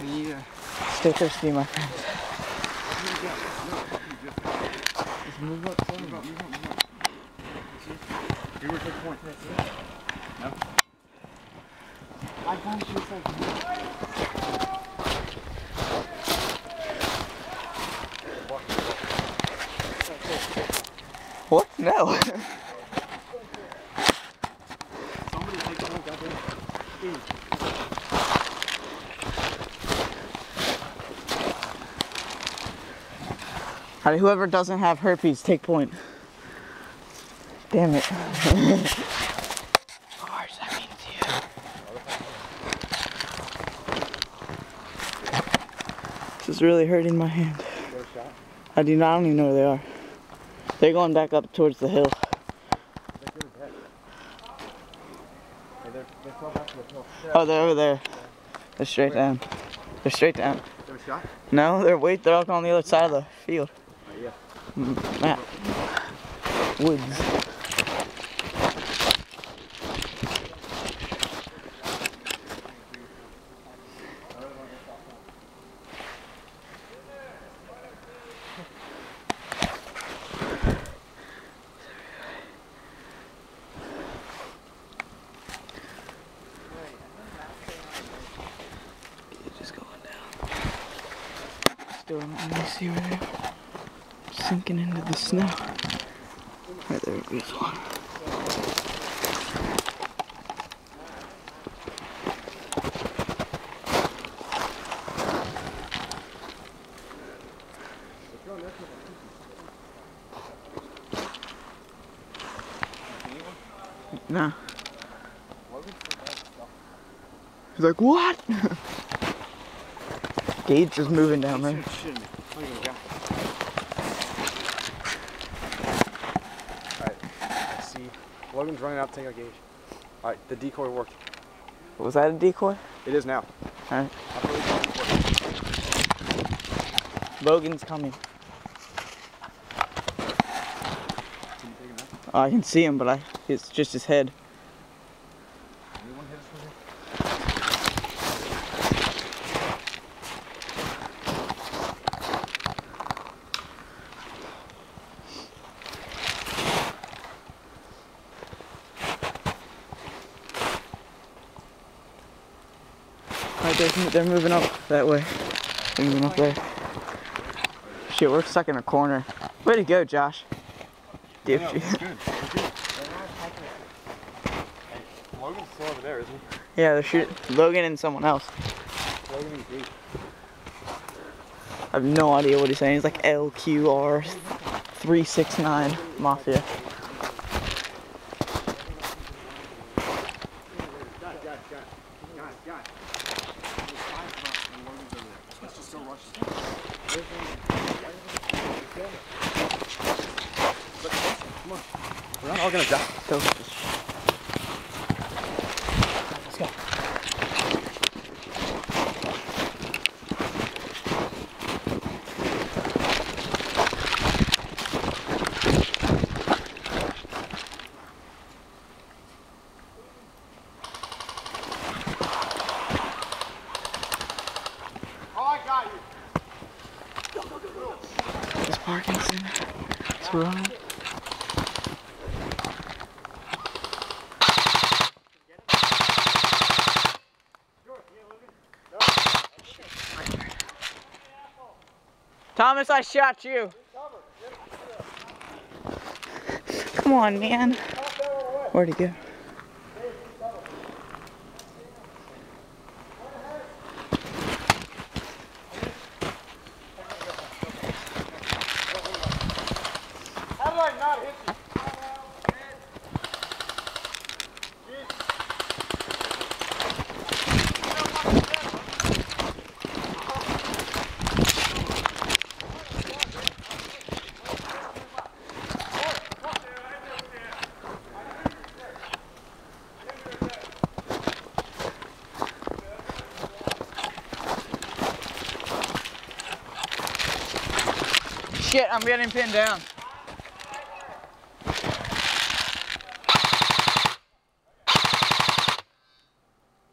Yeah. Stay thirsty, my friend. Just move up, move up. You were to the point. No? I got you. What? No. Somebody take the whole goddamn. Alright, whoever doesn't have herpes, take point. Damn it. Of course, that means you. This is really hurting my hand. I don't even know where they are. They're going back up towards the hill. Oh, they're over there. They're straight down. They're straight down. They were shot? No, they're all on the other side of the field. Yeah. Map. Woods. Just going down. Still, let me see where they're sinking into the snow. Right there goes one. No. He's like, what? Gage is moving down there. Alright, I see. Logan's running out to take a gauge. Alright, the decoy worked. Was that a decoy? It is now. Alright. Logan's coming. Oh, I can see him, but it's just his head. Alright, they're moving up that way. They're moving up there. Shit, we're stuck in a corner. Way to go, Josh. Good. Logan's still over there, isn't he? Yeah, they're shooting. Logan and someone else. Logan and Gage. I have no idea what he's saying. He's like LQR 369 Mafia. We're not all gonna die. Let's go. Oh, I got you. This Parkinson. It's wrong. Thomas, I shot you. Come on, man. Where'd he go? How did I not hit you? Shit, I'm getting pinned down.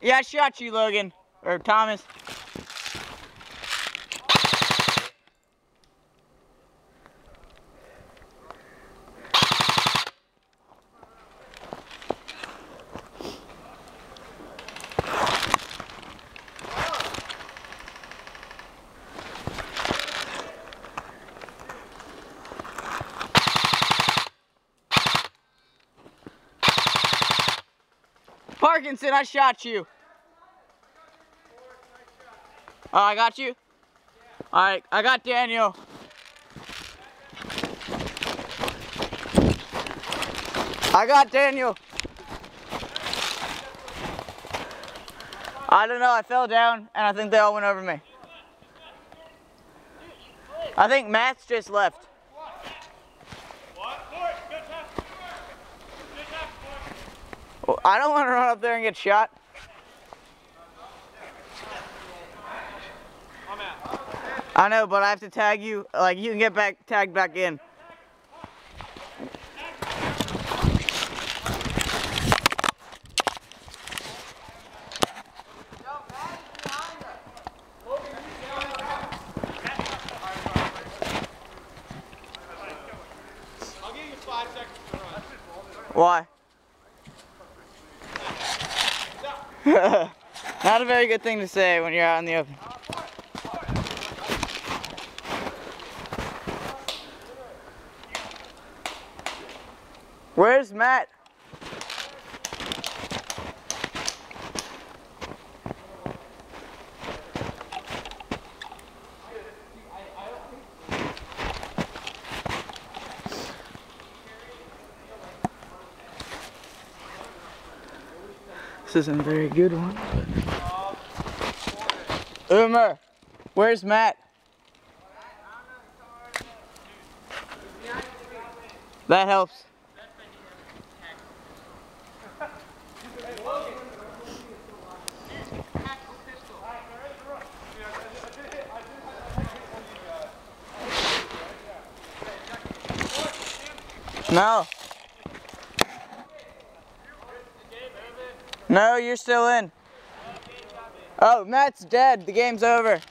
Yeah, I shot you, Logan. Or Thomas. Parkinson, I shot you. Oh, I got you? Alright, I got Daniel. I got Daniel. I don't know, I fell down and I think they all went over me. I think Matt's just left. Well, I don't want to run up there and get shot. I know, but I have to tag you. Like, you can get tagged back in. I'll give you 5 seconds to run. Why? Not a very good thing to say when you're out in the open. Where's Matt? This isn't a very good one. Umer, where's Matt? That helps. No. No, you're still in. Oh, Matt's dead. The game's over.